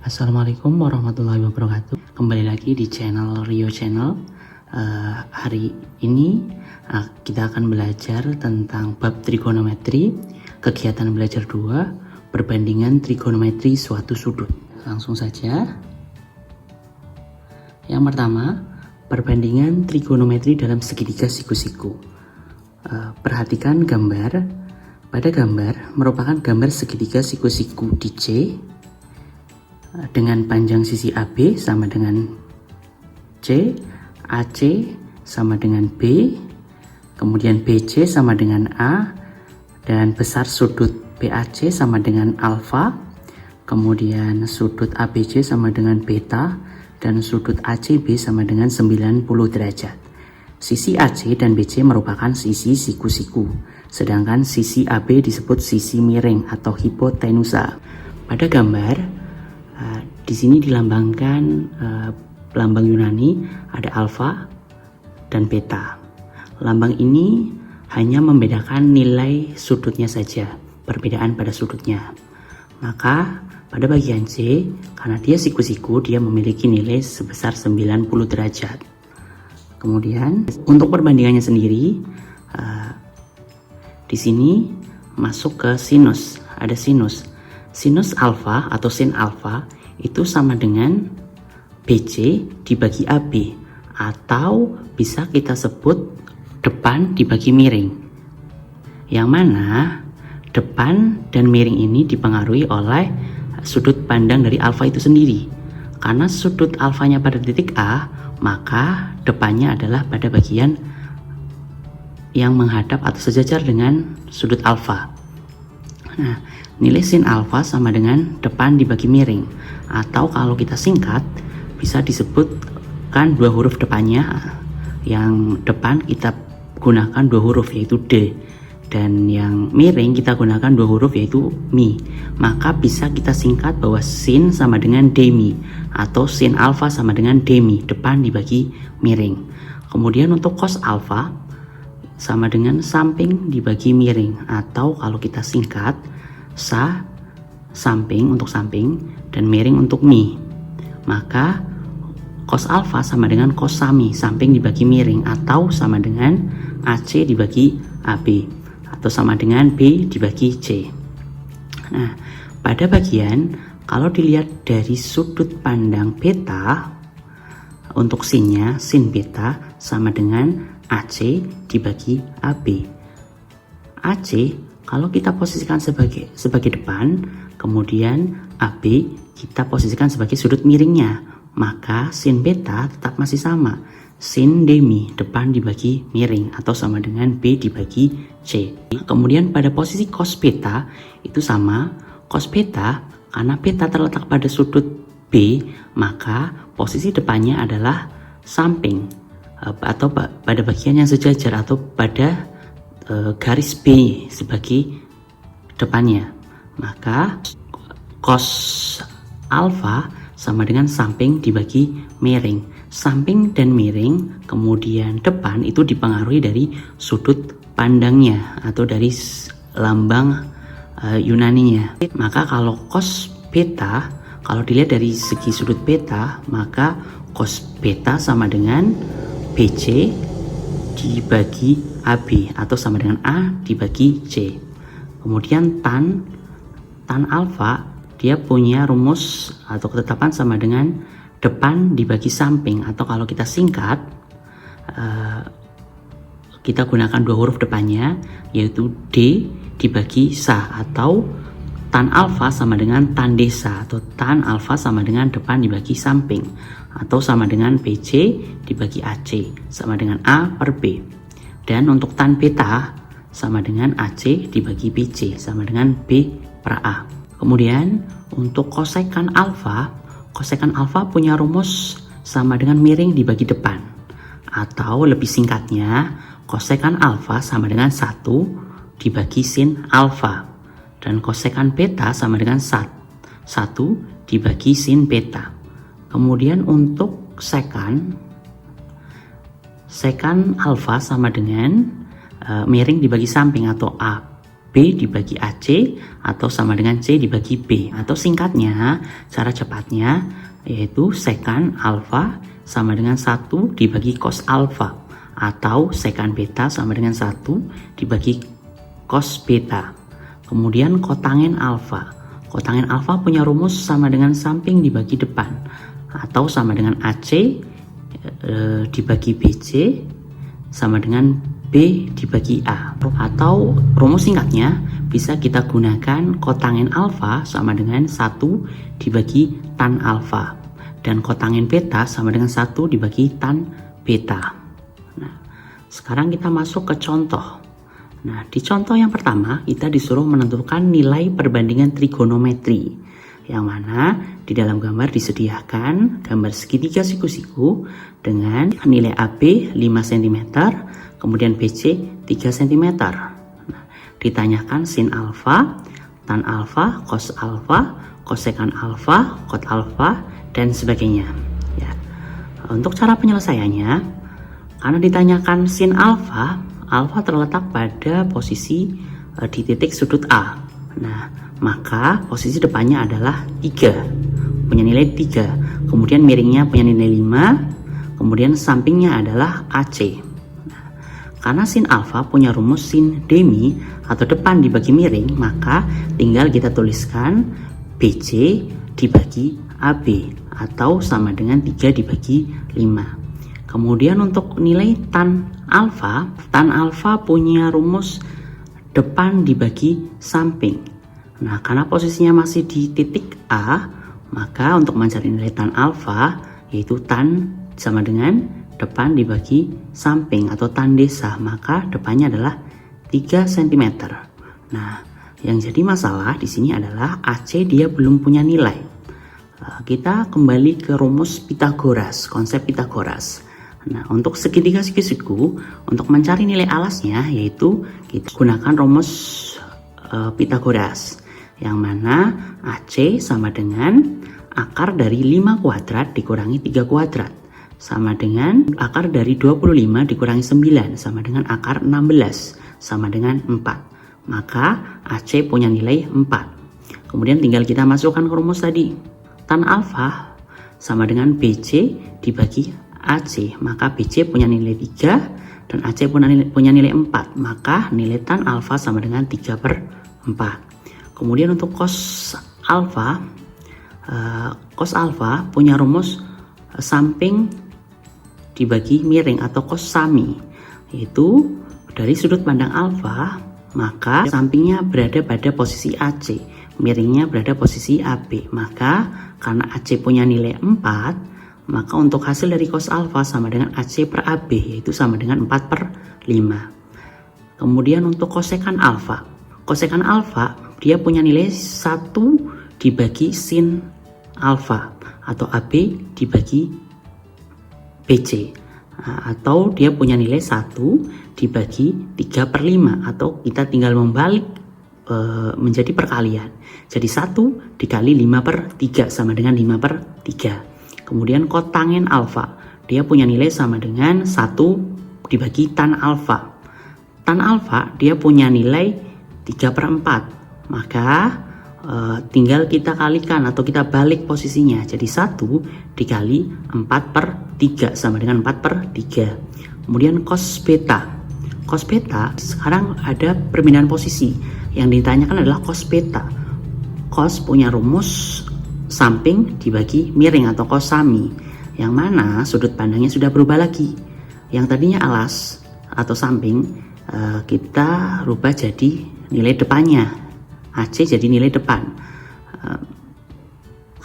Assalamualaikum warahmatullahi wabarakatuh. Kembali lagi di channel Rio Channel. Hari ini kita akan belajar tentang bab trigonometri, kegiatan belajar 2, perbandingan trigonometri suatu sudut. Langsung saja. Yang pertama, perbandingan trigonometri dalam segitiga siku-siku. Perhatikan gambar. Pada gambar merupakan gambar segitiga siku-siku di C dengan panjang sisi AB sama dengan C, AC sama dengan B, kemudian BC sama dengan A, dan besar sudut BAC sama dengan alfa, kemudian sudut ABC sama dengan beta, dan sudut ACB sama dengan 90 derajat. Sisi AC dan BC merupakan sisi siku-siku, sedangkan sisi AB disebut sisi miring atau hipotenusa. Pada gambar, di sini dilambangkan lambang Yunani, ada alfa dan beta. Lambang ini hanya membedakan nilai sudutnya saja, perbedaan pada sudutnya. Maka pada bagian C, karena dia siku-siku, dia memiliki nilai sebesar 90 derajat. Kemudian untuk perbandingannya sendiri, di sini masuk ke sinus. Ada sinus. Sinus alfa atau sin alfa itu sama dengan BC dibagi AB, atau bisa kita sebut depan dibagi miring. Yang mana depan dan miring ini dipengaruhi oleh sudut pandang dari alfa itu sendiri. Karena sudut alfanya pada titik A, maka depannya adalah pada bagian yang menghadap atau sejajar dengan sudut alfa. Nah, nilai sin alfa sama dengan depan dibagi miring, atau kalau kita singkat bisa disebutkan dua huruf depannya. Yang depan kita gunakan dua huruf yaitu D, dan yang miring kita gunakan dua huruf yaitu Mi. Maka bisa kita singkat bahwa sin sama dengan demi, atau sin alfa sama dengan demi, depan dibagi miring. Kemudian untuk cos alfa sama dengan samping dibagi miring, atau kalau kita singkat sa, samping untuk samping, dan miring untuk mi. Maka cos alfa sama dengan cos sami, samping dibagi miring, atau sama dengan AC dibagi AB, atau sama dengan B dibagi C. Nah, pada bagian kalau dilihat dari sudut pandang beta, untuk sinnya, sin beta sama dengan AC dibagi AB. AC kalau kita posisikan sebagai depan, kemudian AB kita posisikan sebagai sudut miringnya, maka sin beta tetap masih sama, sin demi, depan dibagi miring, atau sama dengan B dibagi C. Kemudian pada posisi cos beta itu sama, cos beta karena beta terletak pada sudut B, maka posisi depannya adalah samping atau pada bagian yang sejajar, atau pada garis B sebagai depannya. Maka cos alfa sama dengan samping dibagi miring. Samping dan miring kemudian depan itu dipengaruhi dari sudut pandangnya atau dari lambang Yunaninya. Maka kalau cos beta, kalau dilihat dari segi sudut beta, maka cos beta sama dengan BC dibagi AB, atau sama dengan A dibagi C. Kemudian tan alfa dia punya rumus atau ketetapan sama dengan depan dibagi samping, atau kalau kita singkat kita gunakan dua huruf depannya yaitu D dibagi sa, atau tan alfa sama dengan tan desa, atau tan alfa sama dengan depan dibagi samping, atau sama dengan BC dibagi AC sama dengan A per B. Dan untuk tan beta sama dengan AC dibagi BC sama dengan B per A. Kemudian untuk kosekan alfa punya rumus sama dengan miring dibagi depan, atau lebih singkatnya kosekan alfa sama dengan 1 dibagi sin alfa, dan kosekan beta sama dengan 1 dibagi sin beta. Kemudian untuk sekan alfa sama dengan miring dibagi samping atau A B dibagi AC atau sama dengan C dibagi B. Atau singkatnya, cara cepatnya yaitu sekan alfa sama dengan 1 dibagi cos alfa. Atau sekan beta sama dengan 1 dibagi cos beta. Kemudian kotangen alfa. Kotangen alfa punya rumus sama dengan samping dibagi depan. Atau sama dengan AC dibagi BC sama dengan B dibagi A. Atau rumus singkatnya bisa kita gunakan kotangen alfa sama dengan 1 dibagi tan alfa. Dan kotangen beta sama dengan 1 dibagi tan beta. Nah, sekarang kita masuk ke contoh. Nah, di contoh yang pertama kita disuruh menentukan nilai perbandingan trigonometri. Yang mana di dalam gambar disediakan gambar segitiga siku-siku dengan nilai AB 5 cm, kemudian BC 3 cm. Nah, ditanyakan sin alfa, tan alfa, cos alfa, kosekan alfa, kot alfa, dan sebagainya. Ya. Untuk cara penyelesaiannya, karena ditanyakan sin alfa, alfa terletak pada posisi di titik sudut A. Nah, maka posisi depannya adalah 3, punya nilai 3. Kemudian miringnya punya nilai 5, kemudian sampingnya adalah AC. Nah, karena sin alfa punya rumus sin demi atau depan dibagi miring, maka tinggal kita tuliskan BC dibagi AB atau sama dengan 3 dibagi 5. Kemudian untuk nilai tan alfa punya rumus depan dibagi samping. Nah, karena posisinya masih di titik A, maka untuk mencari nilai tan alfa, yaitu tan sama dengan depan dibagi samping atau tan desa, maka depannya adalah 3 cm. Nah, yang jadi masalah di sini adalah AC dia belum punya nilai. Kita kembali ke rumus Pitagoras, konsep Pitagoras. Nah, untuk segitiga siku-siku, untuk mencari nilai alasnya, yaitu kita gunakan rumus Pitagoras, yang mana AC sama dengan akar dari 5 kuadrat dikurangi 3 kuadrat, sama dengan akar dari 25 dikurangi 9, sama dengan akar 16, sama dengan 4. Maka AC punya nilai 4. Kemudian tinggal kita masukkan ke rumus tadi. Tan alfa sama dengan BC dibagi AC, maka BC punya nilai 3 dan AC punya nilai 4, maka nilai tan alfa sama dengan 3/4. Kemudian untuk cos alfa punya rumus samping dibagi miring atau cos sami, yaitu dari sudut pandang alfa, maka sampingnya berada pada posisi AC, miringnya berada posisi AB. Maka karena AC punya nilai 4, maka untuk hasil dari cos alfa sama dengan AC per AB, yaitu sama dengan 4/5. Kemudian untuk kosekan alfa dia punya nilai 1 dibagi sin alfa atau AB dibagi BC, atau dia punya nilai 1 dibagi 3/5, atau kita tinggal membalik menjadi perkalian. Jadi 1 dikali 5/3 sama dengan 5/3. Kemudian kotangen alfa, dia punya nilai sama dengan 1 dibagi tan alfa. Tan alfa dia punya nilai 3/4, maka tinggal kita kalikan atau kita balik posisinya. Jadi 1 dikali 4/3 sama dengan 4/3. Kemudian cos beta sekarang ada perbedaan posisi. Yang ditanyakan adalah cos beta. Cos punya rumus samping dibagi miring atau cos sami, yang mana sudut pandangnya sudah berubah lagi. Yang tadinya alas atau samping, kita rubah jadi nilai depannya, AC jadi nilai depan.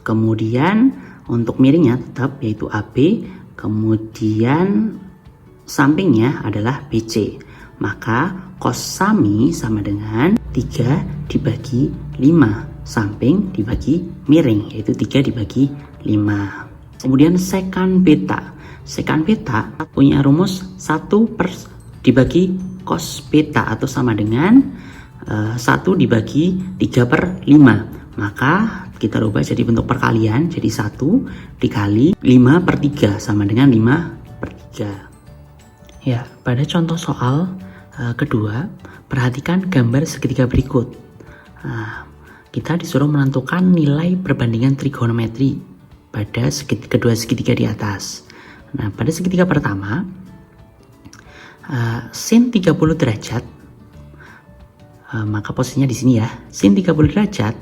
Kemudian untuk miringnya tetap yaitu AB, kemudian sampingnya adalah BC. Maka cos sami sama dengan 3 dibagi 5, samping dibagi miring, yaitu 3 dibagi 5. Kemudian sekan beta punya rumus 1 dibagi cos beta atau sama dengan 1 dibagi 3/5. Maka kita rubah jadi bentuk perkalian, jadi 1 dikali 5/3 sama dengan 5/3. Ya, pada contoh soal kedua, Perhatikan gambar segitiga berikut. Kita disuruh menentukan nilai perbandingan trigonometri pada kedua segitiga di atas. Nah, pada segitiga pertama, sin 30 derajat, maka posisinya di sini ya, sin 30 derajat,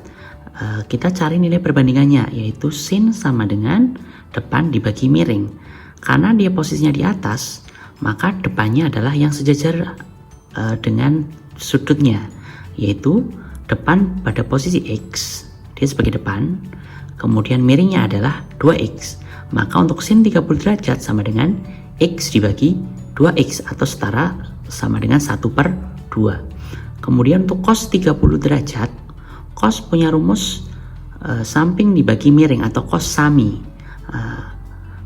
kita cari nilai perbandingannya, yaitu sin sama dengan depan dibagi miring. Karena dia posisinya di atas, maka depannya adalah yang sejajar dengan sudutnya, yaitu depan pada posisi X, dia sebagai depan, kemudian miringnya adalah 2X. Maka untuk sin 30 derajat sama dengan X dibagi 2X atau setara sama dengan 1/2. Kemudian untuk cos 30 derajat, cos punya rumus samping dibagi miring atau cos sami.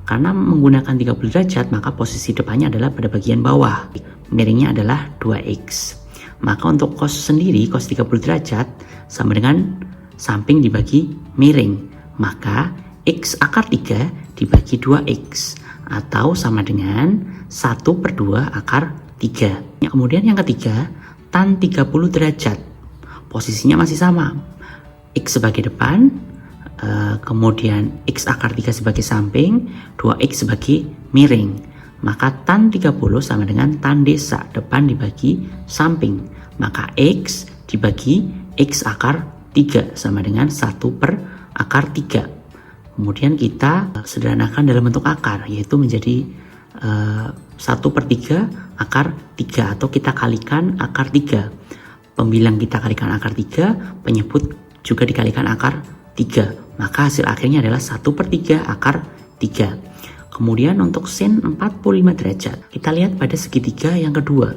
Karena menggunakan 30 derajat, maka posisi depannya adalah pada bagian bawah, miringnya adalah 2X. Maka untuk cos sendiri, cos 30 derajat sama dengan samping dibagi miring, maka X akar 3 dibagi 2X atau sama dengan 1/2 akar 3. Kemudian yang ketiga, tan 30 derajat, posisinya masih sama, X sebagai depan, kemudian X akar 3 sebagai samping, 2X sebagai miring. Maka tan 30 sama dengan tan desa, depan dibagi samping. Maka X dibagi X akar 3 sama dengan 1/akar 3. Kemudian kita sederhanakan dalam bentuk akar, yaitu menjadi 1/3 akar 3, atau kita kalikan akar 3. Pembilang kita kalikan akar 3, penyebut juga dikalikan akar 3. Maka hasil akhirnya adalah 1/3 akar 3. Kemudian untuk sin 45 derajat, kita lihat pada segitiga yang kedua.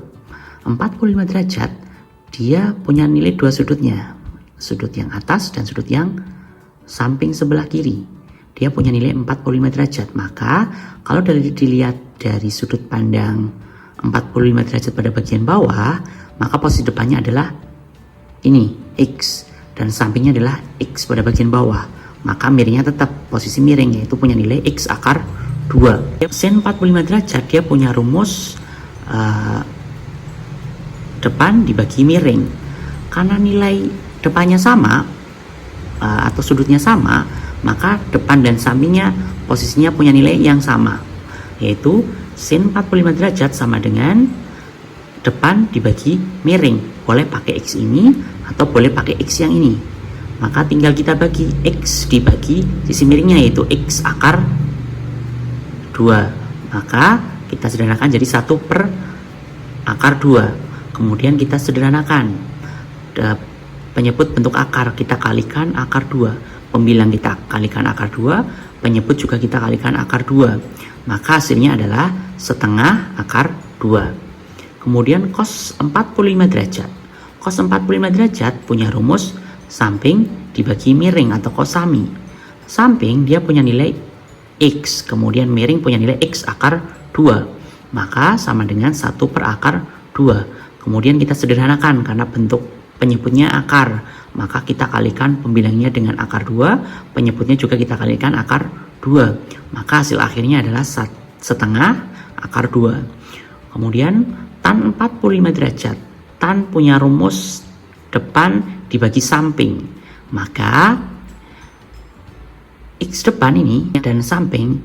45 derajat, dia punya nilai dua sudutnya, sudut yang atas dan sudut yang samping sebelah kiri. Dia punya nilai 45 derajat. Maka kalau dilihat dari sudut pandang 45 derajat pada bagian bawah, maka posisi depannya adalah ini, X, dan sampingnya adalah X pada bagian bawah. Maka miringnya tetap posisi miring, yaitu punya nilai X akar 2. Sin 45 derajat, dia punya rumus depan dibagi miring. Karena nilai depannya sama atau sudutnya sama, maka depan dan sampingnya posisinya punya nilai yang sama, yaitu sin 45 derajat sama dengan depan dibagi miring. Boleh pakai X ini atau boleh pakai X yang ini. Maka tinggal kita bagi X dibagi sisi miringnya, yaitu X akar 2. Maka kita sederhanakan jadi 1/akar 2. Kemudian kita sederhanakan penyebut bentuk akar, kita kalikan akar 2. Pembilang kita kalikan akar 2, penyebut juga kita kalikan akar 2. Maka hasilnya adalah setengah akar 2. Kemudian cos 45 derajat. Cos 45 derajat punya rumus samping dibagi miring atau cos sami. Samping dia punya nilai X, kemudian miring punya nilai X akar 2. Maka sama dengan 1/akar 2. Kemudian kita sederhanakan karena bentuk penyebutnya akar, maka kita kalikan pembilangnya dengan akar 2, penyebutnya juga kita kalikan akar 2. Maka hasil akhirnya adalah setengah akar 2. Kemudian tan 45 derajat. Tan punya rumus depan dibagi samping. Maka X depan ini dan samping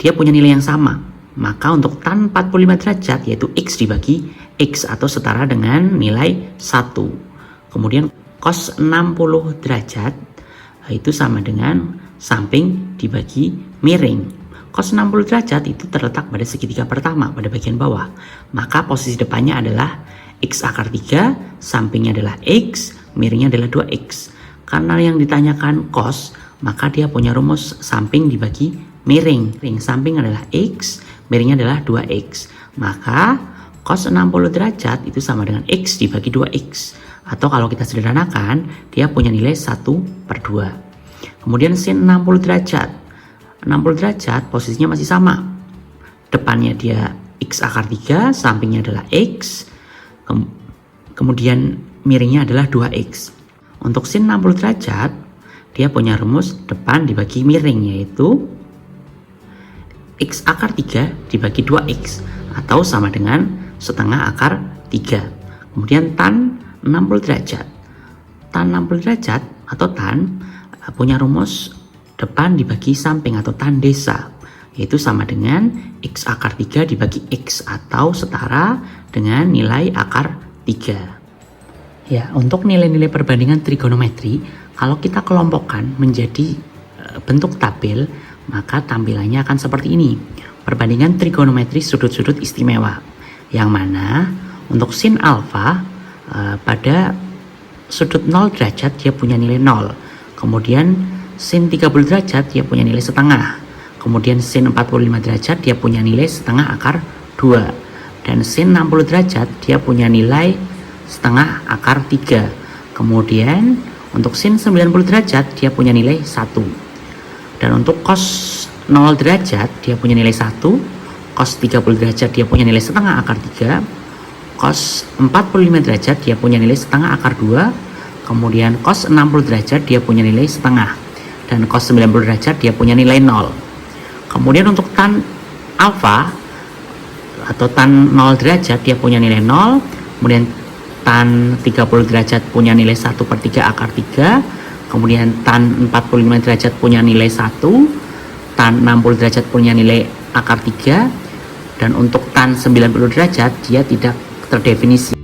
dia punya nilai yang sama. Maka untuk tan 45 derajat, yaitu X dibagi X atau setara dengan nilai 1. Kemudian cos 60 derajat itu sama dengan samping dibagi miring. Cos 60 derajat itu terletak pada segitiga pertama pada bagian bawah. Maka posisi depannya adalah X akar 3, sampingnya adalah X, miringnya adalah 2X. Karena yang ditanyakan cos, maka dia punya rumus samping dibagi miring. Samping adalah X, miringnya adalah 2X. Maka cos 60 derajat itu sama dengan X dibagi 2X. Atau kalau kita sederhanakan, dia punya nilai 1/2. Kemudian sin 60 derajat. 60 derajat posisinya masih sama. Depannya dia X akar 3, sampingnya adalah X, kemudian miringnya adalah 2X. Untuk sin 60 derajat, dia punya rumus depan dibagi miring, yaitu X akar 3 dibagi 2X, atau sama dengan setengah akar 3. Kemudian tan 60 derajat. Tan 60 derajat atau tan punya rumus depan dibagi samping atau tan desa, yaitu sama dengan x akar 3 dibagi x atau setara dengan nilai akar 3. Ya, untuk nilai-nilai perbandingan trigonometri, kalau kita kelompokkan menjadi bentuk tabel, maka tampilannya akan seperti ini. Perbandingan trigonometri sudut-sudut istimewa, yang mana untuk sin alfa pada sudut 0 derajat dia punya nilai 0. Kemudian sin 30 derajat dia punya nilai setengah. Kemudian sin 45 derajat dia punya nilai setengah akar 2. Dan sin 60 derajat dia punya nilai setengah akar 3. Kemudian untuk sin 90 derajat dia punya nilai 1. Dan untuk cos 0 derajat dia punya nilai 1. Cos 30 derajat dia punya nilai setengah akar 3. Cos 45 derajat dia punya nilai setengah akar 2. Kemudian cos 60 derajat dia punya nilai setengah. Dan cos 90 derajat dia punya nilai 0. Kemudian untuk tan alfa atau tan 0 derajat dia punya nilai 0. Kemudian tan 30 derajat punya nilai 1/3 akar 3. Kemudian tan 45 derajat punya nilai 1. Tan 60 derajat punya nilai akar 3. Dan untuk tan 90 derajat dia tidak terdefinisi.